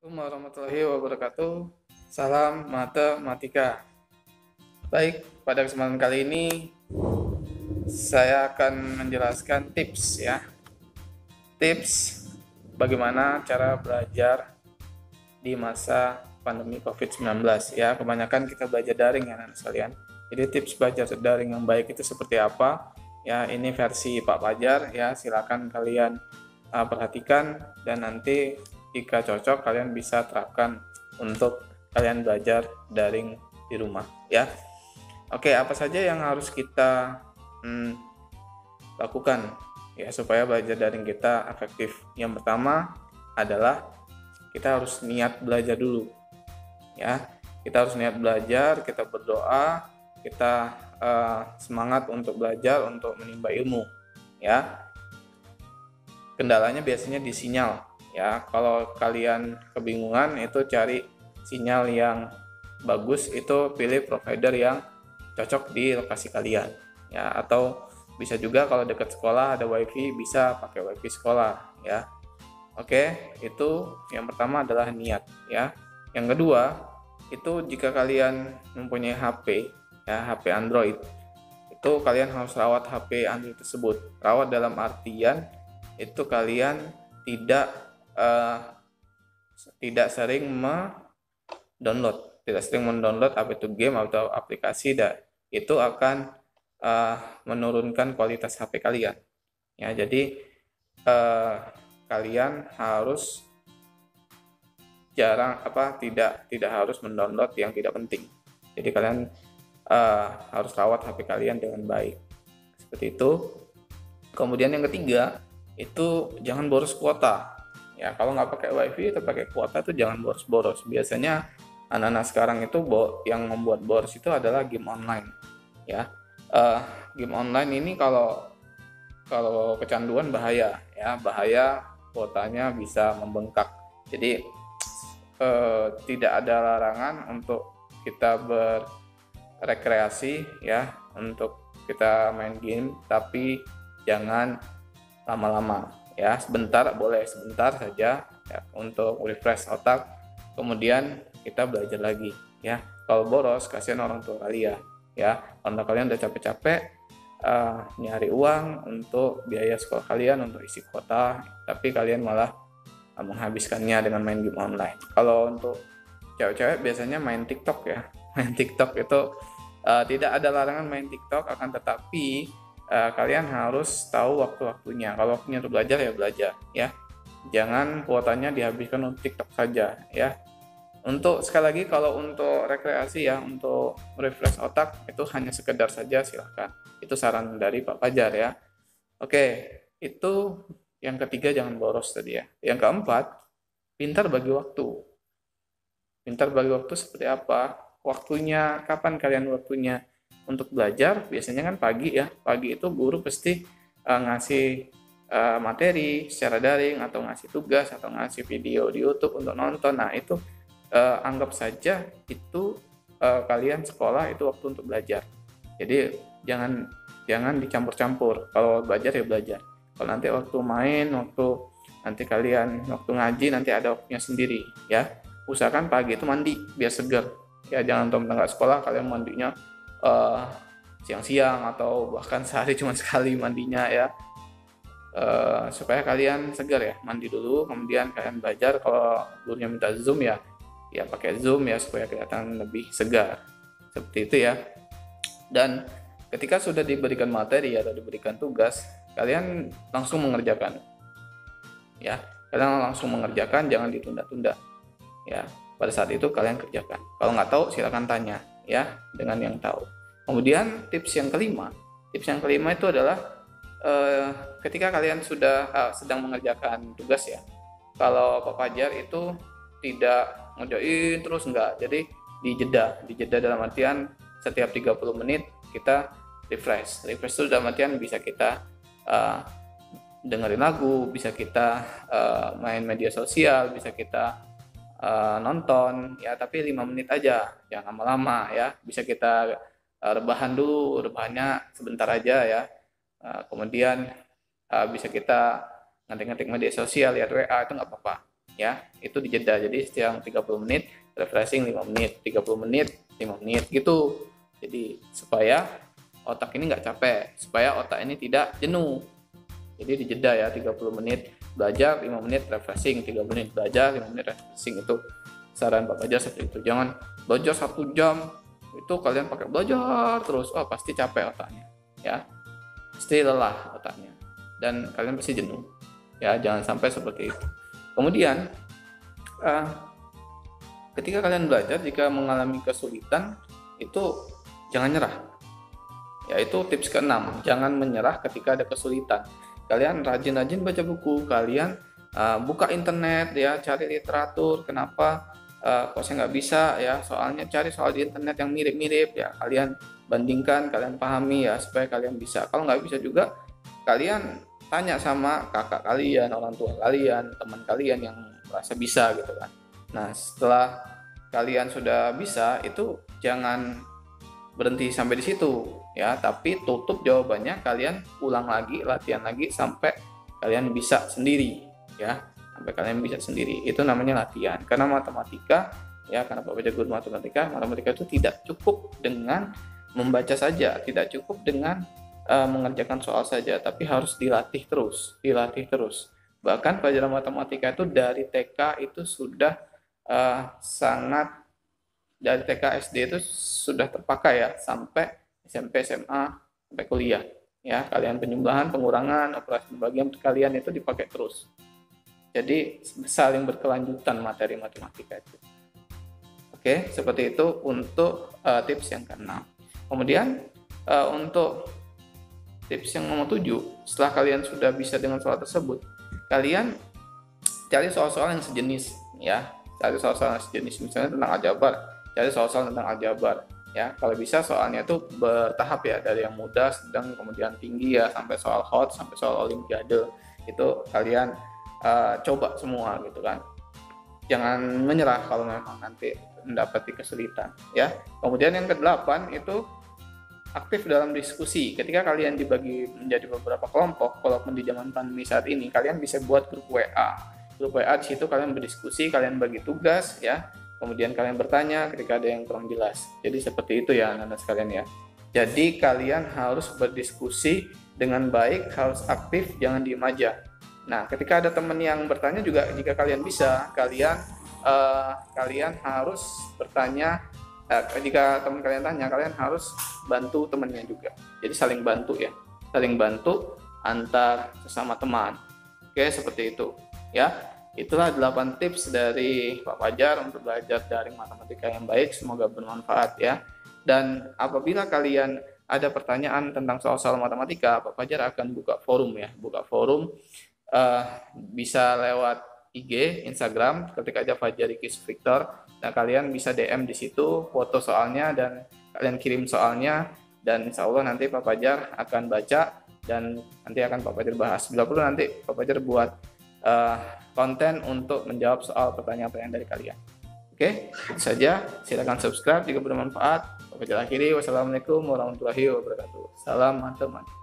Assalamualaikum warahmatullahi wabarakatuh. Salam matematika. Baik, pada kesempatan kali ini saya akan menjelaskan tips ya. Tips bagaimana cara belajar di masa pandemi COVID-19 ya. Kebanyakan kita belajar daring ya anak sekalian. Jadi tips belajar daring yang baik itu seperti apa? Ya, ini versi Pak Fajar ya. Silakan kalian perhatikan dan nanti jika cocok kalian bisa terapkan untuk kalian belajar daring di rumah ya. Oke, apa saja yang harus kita lakukan ya supaya belajar daring kita efektif? Yang pertama adalah kita harus niat belajar dulu ya. Kita harus niat belajar, kita berdoa, kita semangat untuk belajar, untuk menimba ilmu ya. Kendalanya biasanya di sinyal ya. Kalau kalian kebingungan itu cari sinyal yang bagus, itu pilih provider yang cocok di lokasi kalian ya. Atau bisa juga kalau dekat sekolah ada wifi, bisa pakai wifi sekolah ya. Oke, itu yang pertama adalah niat ya. Yang kedua, itu jika kalian mempunyai HP ya, HP Android, itu kalian harus rawat HP Android tersebut. Rawat dalam artian itu kalian tidak sering mendownload apa itu game atau aplikasi, itu akan menurunkan kualitas HP kalian ya. Jadi kalian harus tidak harus mendownload yang tidak penting. Jadi kalian harus rawat HP kalian dengan baik seperti itu. Kemudian yang ketiga itu jangan boros kuota ya. Kalau nggak pakai wifi atau pakai kuota itu jangan boros-boros. Biasanya anak-anak sekarang itu yang membuat boros itu adalah game online ya. Game online ini kalau kecanduan bahaya ya, bahaya, kuotanya bisa membengkak. Jadi tidak ada larangan untuk kita berrekreasi ya, untuk kita main game, tapi jangan lama-lama ya. Sebentar boleh, sebentar saja ya, untuk refresh otak, kemudian kita belajar lagi ya. Kalau boros, kasihan orang tua kalian ya. Orang tua kalian udah capek-capek nyari uang untuk biaya sekolah kalian, untuk isi kuota, tapi kalian malah menghabiskannya dengan main game online. Kalau untuk cewek-cewek biasanya main TikTok ya. Main TikTok itu tidak ada larangan main TikTok, akan tetapi kalian harus tahu waktu-waktunya. Kalau waktunya untuk belajar ya belajar ya. Jangan kuotanya dihabiskan untuk TikTok saja ya. Untuk sekali lagi, kalau untuk rekreasi ya, untuk refresh otak, itu hanya sekedar saja, silahkan. Itu saran dari Pak Fajar ya. Oke, itu yang ketiga, jangan boros tadi ya. Yang keempat, pintar bagi waktu. Pintar bagi waktu seperti apa? Waktunya, kapan kalian waktunya untuk belajar? Biasanya kan pagi ya. Pagi itu guru pasti ngasih materi secara daring, atau ngasih tugas, atau ngasih video di YouTube untuk nonton. Nah, itu anggap saja itu kalian sekolah itu waktu untuk belajar. Jadi jangan dicampur-campur. Kalau belajar ya belajar. Kalau nanti waktu main, nanti kalian waktu ngaji, nanti ada waktunya sendiri ya. Usahakan pagi itu mandi biar segar ya. Jangan teman-teman sekolah kalian mandinya siang-siang atau bahkan sehari cuma sekali mandinya ya. Supaya kalian segar ya, mandi dulu kemudian kalian belajar. Kalau gurunya minta zoom ya pakai zoom ya, supaya kelihatan lebih segar seperti itu ya. Dan ketika sudah diberikan materi atau diberikan tugas, kalian langsung mengerjakan ya. Kalian langsung mengerjakan, jangan ditunda-tunda ya. Pada saat itu kalian kerjakan. Kalau nggak tahu silakan tanya ya dengan yang tahu. Kemudian tips yang kelima itu adalah ketika kalian sudah sedang mengerjakan tugas ya. Kalau Pak Fajar itu tidak ngerjain terus, enggak. Jadi dijeda dalam artian setiap 30 menit kita refresh itu dalam artian bisa kita dengerin lagu, bisa kita main media sosial, bisa kita nonton ya, tapi 5 menit aja, jangan lama-lama ya. Bisa kita rebahan dulu, rebahannya sebentar aja ya. Kemudian bisa kita ngetik-ngetik media sosial, lihat WA, itu nggak apa-apa ya, itu dijeda. Jadi setiap 30 menit refreshing 5 menit, 30 menit 5 menit gitu. Jadi supaya otak ini nggak capek, supaya otak ini tidak jenuh. Jadi dijeda ya, 30 menit belajar, 5 menit refreshing, 30 menit belajar, 5 menit refreshing. Itu saran Pak Fajar seperti itu. Jangan belajar 1 jam itu kalian pakai belajar terus, oh pasti capek otaknya ya, pasti lelah otaknya dan kalian pasti jenuh ya. Jangan sampai seperti itu. Kemudian ketika kalian belajar, jika mengalami kesulitan itu jangan nyerah ya. Itu tips ke-6, jangan menyerah ketika ada kesulitan. Kalian rajin-rajin baca buku, kalian buka internet ya, cari literatur. Kenapa kok saya nggak bisa ya, soalnya cari soal di internet yang mirip-mirip ya, kalian bandingkan, kalian pahami ya, supaya kalian bisa. Kalau nggak bisa juga, kalian tanya sama kakak kalian, orang tua kalian, teman kalian yang merasa bisa gitu kan. Nah setelah kalian sudah bisa, itu jangan berhenti sampai di situ ya, tapi tutup jawabannya, kalian ulang lagi, latihan lagi sampai kalian bisa sendiri ya, sampai kalian bisa sendiri. Itu namanya latihan. Karena matematika ya, karena Pak Fajar guru matematika itu tidak cukup dengan membaca saja, tidak cukup dengan mengerjakan soal saja, tapi harus dilatih terus, Bahkan pelajaran matematika itu dari TK itu sudah sangat, dari TK SD itu sudah terpakai ya, sampai SMP, SMA, sampai kuliah ya. Kalian penjumlahan, pengurangan, operasi pembagian kalian itu dipakai terus. Jadi saling berkelanjutan materi matematika itu. Oke, seperti itu untuk tips yang ke-6. Kemudian untuk tips yang nomor 7, setelah kalian sudah bisa dengan soal tersebut, kalian cari soal-soal yang sejenis ya. Cari soal-soal yang sejenis, misalnya tentang aljabar, cari soal-soal tentang aljabar ya. Kalau bisa soalnya itu bertahap ya, dari yang mudah, sedang, kemudian tinggi ya, sampai soal hot, sampai soal olimpiade. Itu kalian coba semua gitu kan. Jangan menyerah kalau memang nanti mendapati kesulitan ya. Kemudian yang ke-8 itu aktif dalam diskusi. Ketika kalian dibagi menjadi beberapa kelompok, walaupun di zaman pandemi saat ini, kalian bisa buat grup WA. Grup WA di situ kalian berdiskusi, kalian bagi tugas ya. Kemudian kalian bertanya ketika ada yang kurang jelas. Jadi seperti itu ya anak-anak sekalian ya. Jadi kalian harus berdiskusi dengan baik, harus aktif, jangan diem aja. Nah, ketika ada teman yang bertanya juga, jika kalian bisa, kalian harus bertanya. Jika teman kalian tanya, kalian harus bantu temannya juga. Jadi saling bantu ya, saling bantu antar sesama teman. Oke, seperti itu ya. Itulah 8 tips dari Pak Fajar untuk belajar daring matematika yang baik. Semoga bermanfaat ya. Dan apabila kalian ada pertanyaan tentang soal-soal matematika, Pak Fajar akan buka forum ya, bisa lewat IG, Instagram, ketik aja Fajar Ricky Victor. Nah, kalian bisa DM di situ, foto soalnya, dan kalian kirim soalnya, dan insya Allah nanti Pak Fajar akan baca, dan nanti akan Pak Fajar bahas. Bila perlu nanti Pak Fajar buat konten untuk menjawab soal pertanyaan-pertanyaan dari kalian. Oke, itu saja. Silakan subscribe jika bermanfaat. Pak Fajar akhiri. Wassalamualaikum warahmatullahi wabarakatuh. Salam matematika.